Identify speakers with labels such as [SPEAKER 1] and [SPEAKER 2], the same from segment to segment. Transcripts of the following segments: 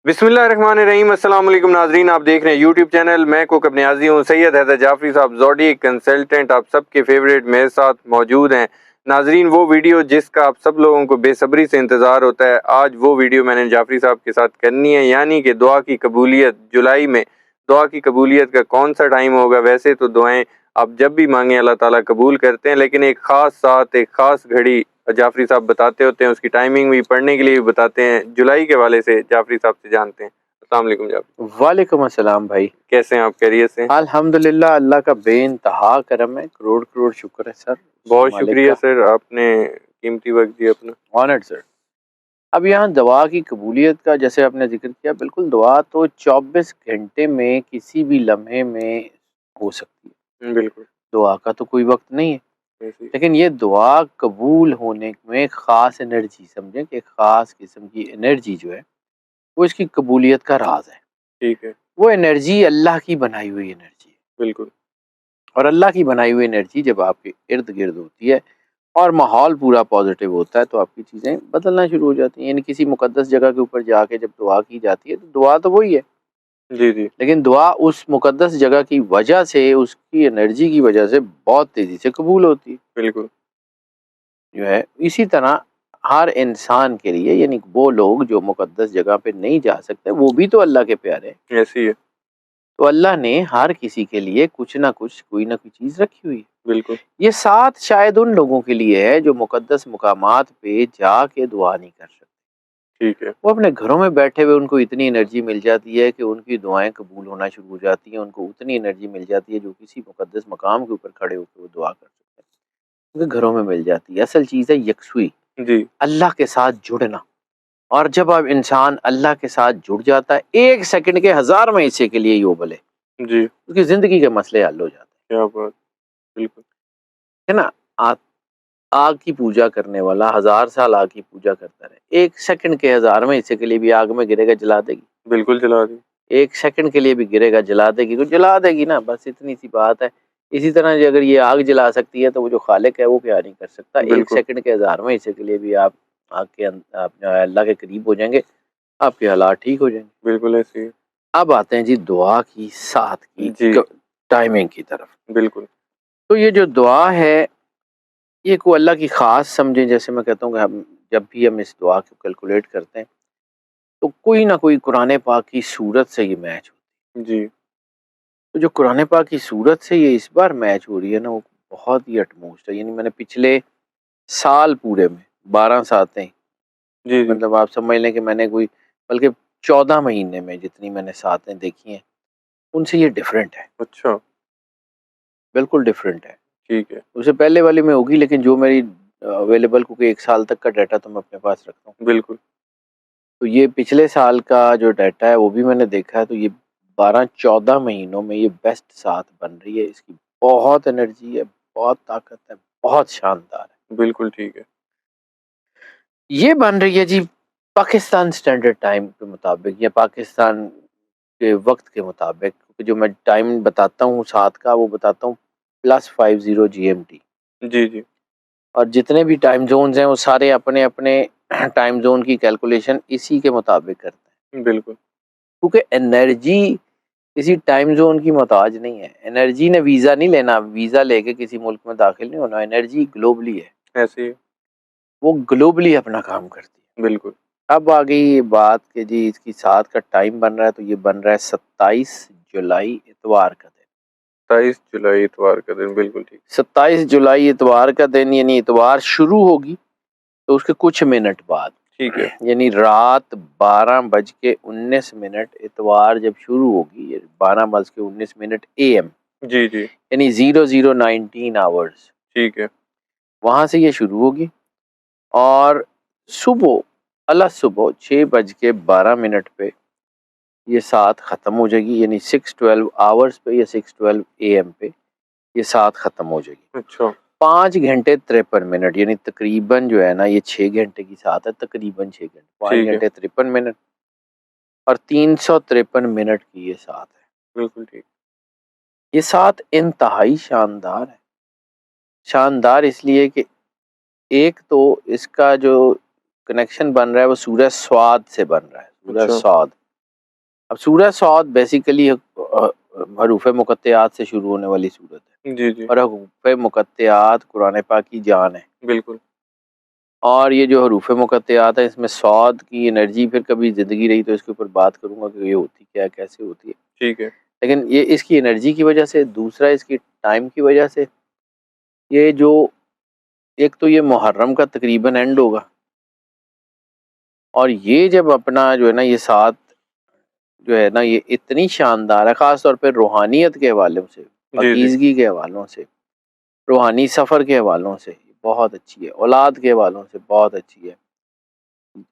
[SPEAKER 1] بسم اللہ الرحمن الرحیم۔ السلام علیکم ناظرین، آپ دیکھ رہے ہیں یوٹیوب چینل میں کوک اپنے نیازی ہوں۔ سید حیدر جعفری صاحب زوڈی کنسلٹنٹ آپ سب کے فیوریٹ میرے ساتھ موجود ہیں۔ ناظرین، وہ ویڈیو جس کا آپ سب لوگوں کو بے صبری سے انتظار ہوتا ہے، آج وہ ویڈیو میں نے جعفری صاحب کے ساتھ کرنی ہے، یعنی کہ دعا کی قبولیت۔ جولائی میں دعا کی قبولیت کا کون سا ٹائم ہوگا؟ ویسے تو دعائیں آپ جب بھی مانگیں اللہ تعالیٰ قبول کرتے ہیں، لیکن ایک خاص ساتھ، ایک خاص گھڑی جعفری صاحب بتاتے ہوتے ہیں، اس کی ٹائمنگ بھی پڑھنے کے لیے بھی بتاتے ہیں۔ جولائی کے حوالے سے جعفری صاحب سے جانتے ہیں۔ السلام علیکم جعفری۔
[SPEAKER 2] وعلیکم السلام بھائی،
[SPEAKER 1] کیسے ہیں آپ؟ خیریت سے؟
[SPEAKER 2] الحمدللہ، اللہ کا بے انتہا کرم ہے، کروڑ کروڑ شکر ہے سر اس
[SPEAKER 1] بہت
[SPEAKER 2] مالک
[SPEAKER 1] شکریہ
[SPEAKER 2] کا۔
[SPEAKER 1] سر، آپ نے قیمتی وقت دیا اپنا۔
[SPEAKER 2] آنرڈ سر۔ اب یہاں دعا کی قبولیت کا جیسے آپ نے ذکر کیا، بالکل دعا تو 24 گھنٹے میں کسی بھی لمحے میں ہو سکتی ہے،
[SPEAKER 1] بالکل
[SPEAKER 2] دعا کا تو کوئی وقت نہیں ہے،
[SPEAKER 1] ایسے ہی۔
[SPEAKER 2] لیکن یہ دعا قبول ہونے میں خاص انرجی، سمجھیں کہ ایک خاص قسم کی انرجی جو ہے وہ اس کی قبولیت کا راز ہے۔
[SPEAKER 1] ٹھیک ہے،
[SPEAKER 2] وہ انرجی اللہ کی بنائی ہوئی انرجی ہے،
[SPEAKER 1] بالکل
[SPEAKER 2] اور اللہ کی بنائی ہوئی انرجی جب آپ کے ارد گرد ہوتی ہے اور ماحول پورا پازیٹیو ہوتا ہے تو آپ کی چیزیں بدلنا شروع ہو جاتی ہیں۔ یعنی کسی مقدس جگہ کے اوپر جا کے جب دعا کی جاتی ہے تو دعا تو وہی ہے،
[SPEAKER 1] جی جی
[SPEAKER 2] لیکن دعا اس مقدس جگہ کی وجہ سے، اس کی انرجی کی وجہ سے بہت تیزی سے قبول ہوتی ہے
[SPEAKER 1] بالکل
[SPEAKER 2] جو ہے۔ اسی طرح ہر انسان کے لیے، یعنی وہ لوگ جو مقدس جگہ پہ نہیں جا سکتے، وہ بھی تو اللہ کے پیارے ہیں،
[SPEAKER 1] ایسی ہے،
[SPEAKER 2] تو اللہ نے ہر کسی کے لیے کچھ نہ کچھ، کوئی نہ کوئی چیز رکھی ہوئی ہے۔
[SPEAKER 1] بالکل
[SPEAKER 2] یہ ساتھ شاید ان لوگوں کے لیے ہے جو مقدس مقامات پہ جا کے دعا نہیں کر سکتے،
[SPEAKER 1] ٹھیک ہے،
[SPEAKER 2] وہ اپنے گھروں میں بیٹھے ہوئے ان کو اتنی انرجی مل جاتی ہے کہ ان کی دعائیں قبول ہونا شروع ہو جاتی ہیں، ان کو اتنی انرجی مل جاتی ہے جو کسی مقدس مقام کے اوپر کھڑے ہو کے وہ دعا کر سکتے ہیں، ان کے گھروں میں مل جاتی ہے۔ اصل چیز ہے یکسوئی،
[SPEAKER 1] جی
[SPEAKER 2] اللہ کے ساتھ جڑنا، اور جب اب انسان اللہ کے ساتھ جڑ جاتا ہے، ایک سیکنڈ کے 1000 حصے کے لیے یوں بلے
[SPEAKER 1] جی،
[SPEAKER 2] اس کی زندگی کے مسئلے حل ہو جاتے
[SPEAKER 1] کیا بات، بالکل
[SPEAKER 2] ہیں، ہے نا۔ آگ کی پوجا کرنے والا 1000 سال آگ کی پوجا کرتا رہے، ایک سیکنڈ کے 1000 حصے کے لیے بھی آگ میں گرے گا، جلا دے گی۔
[SPEAKER 1] بالکل چلا دی،
[SPEAKER 2] ایک سیکنڈ کے لیے بھی گرے گا، جلا دے گی، تو جلا دے گی نا، بس اتنی سی بات ہے۔ اسی طرح اگر یہ آگ جلا سکتی ہے تو وہ جو خالق ہے وہ کیا نہیں کر سکتا۔ ایک
[SPEAKER 1] بالکل
[SPEAKER 2] سیکنڈ کے 1000 حصے کے لیے بھی آپ آگ کے آپ اللہ کے قریب ہو جائیں گے، آپ کے حالات ٹھیک ہو جائیں گے۔
[SPEAKER 1] بالکل ایسی ہے،
[SPEAKER 2] اب آتے ہیں جی دعا کی ساتھ کی
[SPEAKER 1] جی
[SPEAKER 2] ٹائمنگ کی طرف۔
[SPEAKER 1] بالکل
[SPEAKER 2] تو یہ جو دعا ہے یہ کوئی اللہ کی خاص سمجھیں، جیسے میں کہتا ہوں کہ جب بھی ہم اس دعا کو کیلکولیٹ کرتے ہیں تو کوئی نہ کوئی قرآن پاک کی صورت سے یہ میچ ہوتی ہے۔
[SPEAKER 1] جی
[SPEAKER 2] تو جو قرآن پاک کی صورت سے یہ اس بار میچ ہو رہی ہے نا، وہ بہت ہی اٹموسٹ ہے۔ یعنی میں نے پچھلے سال پورے میں 12 ساتیں،
[SPEAKER 1] جی جی،
[SPEAKER 2] مطلب آپ سمجھ لیں کہ میں نے کوئی بلکہ 14 مہینے میں جتنی میں نے ساتیں دیکھی ہیں ان سے یہ ڈیفرنٹ ہے،
[SPEAKER 1] اچھا
[SPEAKER 2] بالکل ڈیفرنٹ ہے۔
[SPEAKER 1] ٹھیک ہے،
[SPEAKER 2] اس سے پہلے والی میں ہوگی، لیکن جو میری اویلیبل، کیونکہ 1 سال تک کا ڈیٹا تو میں اپنے پاس رکھتا ہوں،
[SPEAKER 1] بالکل
[SPEAKER 2] تو یہ پچھلے سال کا جو ڈیٹا ہے وہ بھی میں نے دیکھا ہے، تو یہ 12-14 مہینوں میں یہ بیسٹ ساتھ بن رہی ہے۔ اس کی بہت انرجی ہے، بہت طاقت ہے، بہت شاندار ہے۔
[SPEAKER 1] بالکل ٹھیک ہے،
[SPEAKER 2] یہ بن رہی ہے جی پاکستان سٹینڈرڈ ٹائم کے مطابق، یا پاکستان کے وقت کے مطابق، کیونکہ جو میں ٹائم بتاتا ہوں ساتھ کا وہ بتاتا ہوں +50 GMT،
[SPEAKER 1] جی جی،
[SPEAKER 2] اور جتنے بھی ٹائم زونز ہیں وہ سارے اپنے اپنے ٹائم زون کی کیلکولیشن اسی کے مطابق کرتے ہیں،
[SPEAKER 1] بالکل
[SPEAKER 2] کیونکہ انرجی کسی ٹائم زون کی محتاج نہیں ہے۔ انرجی نے ویزا نہیں لینا، ویزا لے کے کسی ملک میں داخل نہیں ہونا، انرجی گلوبلی ہے،
[SPEAKER 1] ایسی ہے،
[SPEAKER 2] وہ گلوبلی اپنا کام کرتی ہے۔
[SPEAKER 1] بالکل
[SPEAKER 2] اب آ گئی یہ بات کہ جی اس کی ساتھ کا ٹائم بن رہا ہے، تو یہ بن رہا ہے 27 جولائی اتوار کا دن۔
[SPEAKER 1] 27 جولائی اتوار کا دن، بالکل ٹھیک،
[SPEAKER 2] 27 جولائی اتوار کا دن، یعنی اتوار شروع ہوگی تو اس کے کچھ منٹ بعد،
[SPEAKER 1] ٹھیک ہے،
[SPEAKER 2] یعنی رات 12:19 اتوار جب شروع ہوگی، 12:19 AM،
[SPEAKER 1] جی جی،
[SPEAKER 2] یعنی 0019 آورز،
[SPEAKER 1] ٹھیک ہے،
[SPEAKER 2] وہاں سے یہ شروع ہوگی، اور صبح صبح 6:12 پہ یہ ساتھ ختم ہو جائے گی، یعنی 6:12 آورز پہ یا 6:12 AM پہ یہ ساتھ ختم ہو جائے گی۔
[SPEAKER 1] اچھا
[SPEAKER 2] 5 گھنٹے 53 منٹ، یعنی تقریباً جو ہے نا یہ 6 گھنٹے کی ساتھ ہے، تقریباً 6 گھنٹے، 5
[SPEAKER 1] ٹھیک ہے،
[SPEAKER 2] گھنٹے 53 منٹ اور 353 منٹ کی یہ ساتھ ہے۔
[SPEAKER 1] بالکل ٹھیک،
[SPEAKER 2] یہ ساتھ انتہائی شاندار ہے۔ شاندار اس لیے کہ ایک تو اس کا جو کنیکشن بن رہا ہے وہ سورہ سواد سے بن رہا ہے، سورہ
[SPEAKER 1] اچھا
[SPEAKER 2] سواد، اب سورہ صاد بیسیکلی حروف مقطعات سے شروع ہونے والی صورت ہے،
[SPEAKER 1] جی جی
[SPEAKER 2] اور حروف مقطعات قرآن پاک کی جان ہے.
[SPEAKER 1] بالکل.
[SPEAKER 2] اور یہ جو حروف مقطعات ہیں، اس میں صاد کی انرجی پھر کبھی زندگی رہی تو اس کے اوپر بات کروں گا کہ یہ ہوتی کیا ہے، کیسے ہوتی ہے.
[SPEAKER 1] ٹھیک ہے.
[SPEAKER 2] لیکن یہ اس کی انرجی کی وجہ سے، دوسرا اس کی ٹائم کی وجہ سے، یہ جو ایک تو یہ محرم کا تقریباً اینڈ ہوگا، اور یہ جب اپنا جو ہے نا یہ ساتھ جو ہے نا یہ اتنی شاندار ہے، خاص طور پہ روحانیت کے حوالے سے،
[SPEAKER 1] جی جی
[SPEAKER 2] پاکیزگی کے حوالوں سے، روحانی سفر کے حوالوں سے بہت اچھی ہے، اولاد کے حوالوں سے بہت اچھی ہے.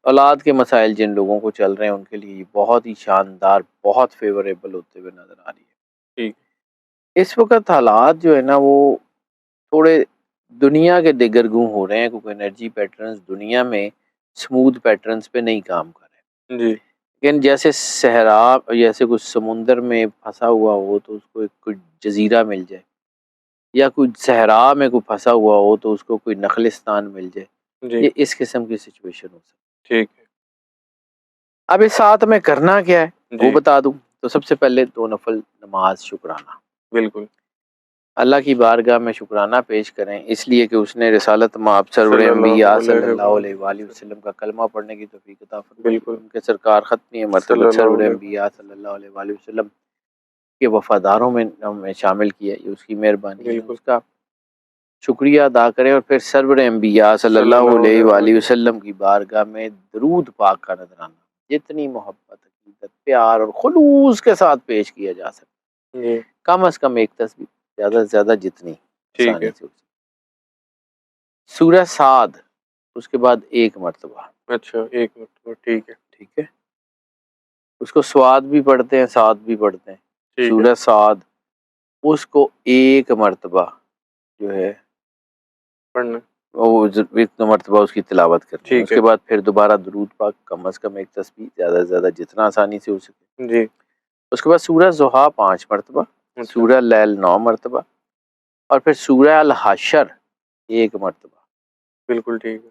[SPEAKER 2] اولاد کے مسائل جن لوگوں کو چل رہے ہیں ان کے لیے یہ بہت ہی شاندار، بہت فیوریبل ہوتے ہوئے نظر آ رہی ہے.
[SPEAKER 1] ٹھیک.
[SPEAKER 2] اس وقت حالات جو ہے نا وہ تھوڑے دنیا کے دگرگوں ہو رہے ہیں، کیونکہ انرجی پیٹرنز دنیا میں سموتھ پیٹرنز پہ نہیں کام کر رہے.
[SPEAKER 1] جی
[SPEAKER 2] لیکن جیسے صحرا، جیسے کچھ سمندر میں پھنسا ہوا ہو تو اس کو ایک کوئی جزیرہ مل جائے، یا کوئی صحرا میں کوئی پھنسا ہوا ہو تو اس کو کوئی نخلستان مل جائے،
[SPEAKER 1] جی
[SPEAKER 2] یہ اس قسم کی سچویشن ہو سکتی ہے.
[SPEAKER 1] ٹھیک ہے.
[SPEAKER 2] اب اس ساتھ میں کرنا کیا ہے وہ
[SPEAKER 1] جی
[SPEAKER 2] بتا دوں. تو سب سے پہلے 2 نفل نماز شکرانہ،
[SPEAKER 1] بالکل.
[SPEAKER 2] اللہ کی بارگاہ میں شکرانہ پیش کریں، اس لیے کہ اس نے رسالت مآب سرور
[SPEAKER 1] صلی اللہ
[SPEAKER 2] انبیاء صلی
[SPEAKER 1] علیہ
[SPEAKER 2] اللہ علیہ
[SPEAKER 1] وآلہ
[SPEAKER 2] وآلہ
[SPEAKER 1] وسلم.
[SPEAKER 2] وسلم کا کلمہ پڑھنے کی توفیق عطا فرمائی.
[SPEAKER 1] بالکل.
[SPEAKER 2] ان کے سرکار ختمی
[SPEAKER 1] صلی
[SPEAKER 2] مرتبہ
[SPEAKER 1] اللہ
[SPEAKER 2] سرور
[SPEAKER 1] علیہ
[SPEAKER 2] انبیاء صلی اللہ علیہ وآلہ وسلم کے وفاداروں میں ہمیں شامل کیا، یہ اس کی مہربانی ہے.
[SPEAKER 1] بالکل.
[SPEAKER 2] اس کا شکریہ ادا کریں، اور پھر سرور انبیاء صلی اللہ علیہ وآلہ وسلم کی بارگاہ میں درود پاک کا نذرانہ جتنی محبت، عقیدت، پیار اور خلوص کے ساتھ پیش کیا جا سکے،
[SPEAKER 1] جی
[SPEAKER 2] کم از کم ایک تسبیح، زیادہ سے زیادہ جتنی
[SPEAKER 1] ٹھیک
[SPEAKER 2] آسانی
[SPEAKER 1] ہے.
[SPEAKER 2] سے ہو سکے. سورہ صاد، اس کے بعد 1 مرتبہ.
[SPEAKER 1] اچھا 1 منٹ. ٹھیک ہے.
[SPEAKER 2] ٹھیک ہے، اس کو سواد بھی پڑھتے ہیں، صاد بھی پڑھتے ہیں.
[SPEAKER 1] ٹھیک ہے.
[SPEAKER 2] سورہ صاد اس کو 1 مرتبہ جو ہے
[SPEAKER 1] پڑھنا.
[SPEAKER 2] وہ 1 مرتبہ اس کی تلاوت کرنی ہے.
[SPEAKER 1] ٹھیک
[SPEAKER 2] اس
[SPEAKER 1] ہے.
[SPEAKER 2] کے بعد پھر دوبارہ درود پاک، کم از کم ایک تسبیح، زیادہ سے زیادہ جتنا آسانی سے ہو سکے.
[SPEAKER 1] جی.
[SPEAKER 2] اس کے بعد سورہ ضحیٰ 5 مرتبہ،
[SPEAKER 1] اچھا
[SPEAKER 2] سورہ لیل 9 مرتبہ، اور پھر سورہ الحشر 1 مرتبہ.
[SPEAKER 1] بالکل ٹھیک ہے.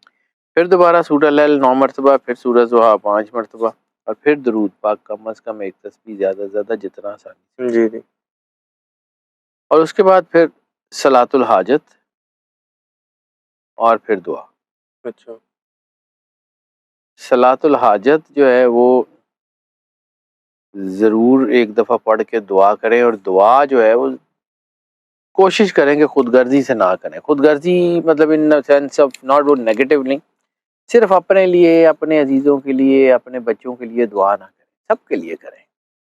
[SPEAKER 2] پھر دوبارہ سورہ لیل 9 مرتبہ، پھر سورہ ضحیٰ 5 مرتبہ، اور پھر درود پاک، کم از کم ایک تسبیح، زیادہ سے زیادہ جتنا آسانی.
[SPEAKER 1] جی جی
[SPEAKER 2] اور اس کے بعد پھر صلاۃ الحاجت، اور پھر دعا.
[SPEAKER 1] اچھا.
[SPEAKER 2] صلاۃ الحاجت جو ہے وہ ضرور ایک دفعہ پڑھ کے دعا کریں، اور دعا جو ہے وہ کوشش کریں کہ خود غرضی سے نہ کریں. خود غرضی مطلب ان سینس آف ناٹ وہ نیگیٹو نہیں، صرف اپنے لیے، اپنے عزیزوں کے لیے، اپنے بچوں کے لیے دعا نہ کریں، سب کے لیے کریں.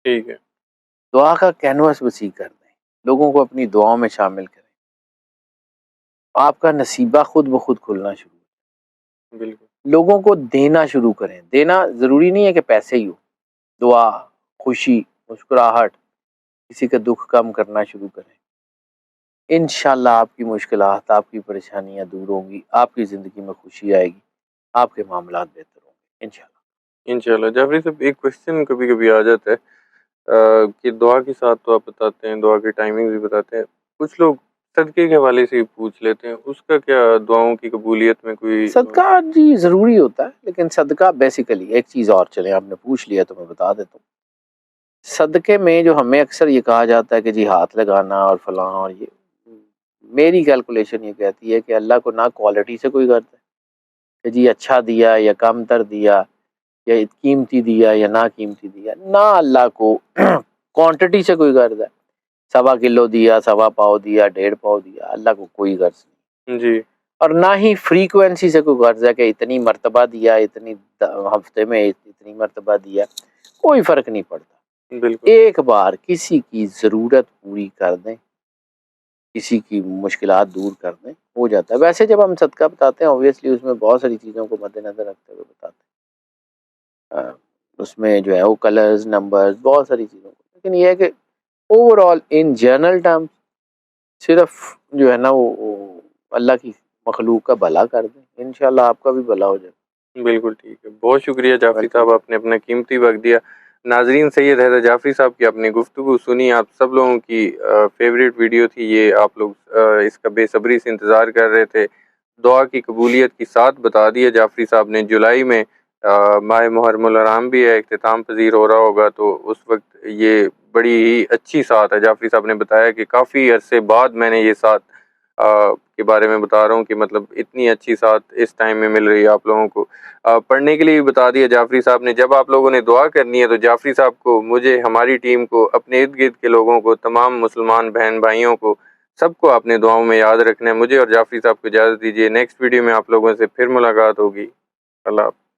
[SPEAKER 1] ٹھیک ہے.
[SPEAKER 2] دعا کا کینوس وسیع کر دیں، لوگوں کو اپنی دعاؤں میں شامل کریں. آپ کا نصیبہ خود بخود کھلنا شروع ہو.
[SPEAKER 1] بالکل.
[SPEAKER 2] لوگوں کو دینا شروع کریں. دینا ضروری نہیں ہے کہ پیسے ہی ہو، دعا، خوشی، مسکراہٹ، کسی کا دکھ کم کرنا شروع کریں. انشاءاللہ آپ کی مشکلات، آپ کی پریشانیاں دور ہوں گی، آپ کی زندگی میں خوشی آئے گی، آپ کے معاملات بہتر ہوں گے انشاءاللہ.
[SPEAKER 1] انشاءاللہ. جعفری صاحب ایک کوشچن کبھی کبھی آ جاتا ہے کہ دعا کے ساتھ تو آپ بتاتے ہیں، دعا کی ٹائمنگ بھی بتاتے ہیں، کچھ لوگ صدقے کے حوالے سے ہی پوچھ لیتے ہیں، اس کا کیا دعاؤں کی قبولیت میں کوئی
[SPEAKER 2] صدقہ جی ضروری ہوتا ہے، لیکن صدقہ بیسیکلی ایک چیز اور، چلیں آپ نے پوچھ لیا تو میں بتا دیتا ہوں. صدقے میں جو ہمیں اکثر یہ کہا جاتا ہے کہ جی ہاتھ لگانا اور فلاں، اور یہ میری کیلکولیشن یہ کہتی ہے کہ اللہ کو نہ کوالٹی سے کوئی غرض ہے کہ جی اچھا دیا یا کم تر دیا، یا قیمتی دیا یا نہ قیمتی دیا. نہ اللہ کو کوانٹٹی سے کوئی غرض ہے، 1.25 کلو دیا، 1.25 پاؤ دیا، 1.5 پاؤ دیا، اللہ کو کوئی غرض نہیں.
[SPEAKER 1] جی
[SPEAKER 2] اور نہ ہی فریکوینسی سے کوئی غرض ہے کہ اتنی مرتبہ دیا، اتنی ہفتے میں اتنی مرتبہ دیا، کوئی فرق نہیں پڑتا.
[SPEAKER 1] بالکل.
[SPEAKER 2] ایک بار کسی کی ضرورت پوری کر دیں، کسی کی مشکلات دور کر دیں، ہو جاتا ہے. ویسے جب ہم صدقہ بتاتے ہیں اوبویسلی اس میں بہت ساری چیزوں کو مد نظر رکھتے ہوئے بتاتے ہیں. اس میں جو ہے وہ کلرز، نمبرز، بہت ساری چیزوں کو، لیکن یہ ہے کہ over all in general term صرف جو ہے نا وہ اللہ کی مخلوق کا بھلا کر دیں، انشاءاللہ آپ کا بھی بھلا ہو جائے.
[SPEAKER 1] بالکل ٹھیک ہے. بہت شکریہ جعفری
[SPEAKER 2] ویلکم.
[SPEAKER 1] صاحب، آپ نے اپنا قیمتی وقت دیا. ناظرین، سید حیدر جعفری صاحب کی اپنی گفتگو سنی. آپ سب لوگوں کی فیوریٹ ویڈیو تھی یہ، آپ لوگ اس کا بے صبری سے انتظار کر رہے تھے. دعا کی قبولیت کی ساتھ بتا دیا جعفری صاحب نے. جولائی میں ماہ محرم الحرام بھی ہے، اختتام پذیر ہو رہا ہوگا، تو اس وقت یہ بڑی ہی اچھی ساتھ ہے۔ جعفری صاحب نے بتایا کہ کافی عرصے بعد میں نے یہ ساتھ کے بارے میں بتا رہا ہوں کہ مطلب اتنی اچھی ساتھ اس ٹائم میں مل رہی ہے آپ لوگوں کو۔ پڑھنے کے لیے بھی بتا دیا جعفری صاحب نے، جب آپ لوگوں نے دعا کرنی ہے تو جعفری صاحب کو، مجھے، ہماری ٹیم کو، اپنے ارد گرد کے لوگوں کو، تمام مسلمان بہن بھائیوں کو، سب کو اپنے دعاؤں میں یاد رکھنا ہے۔ مجھے اور جعفری صاحب کو اجازت دیجیے، نیکسٹ ویڈیو میں آپ لوگوں سے پھر ملاقات ہوگی۔ اللہ حافظ۔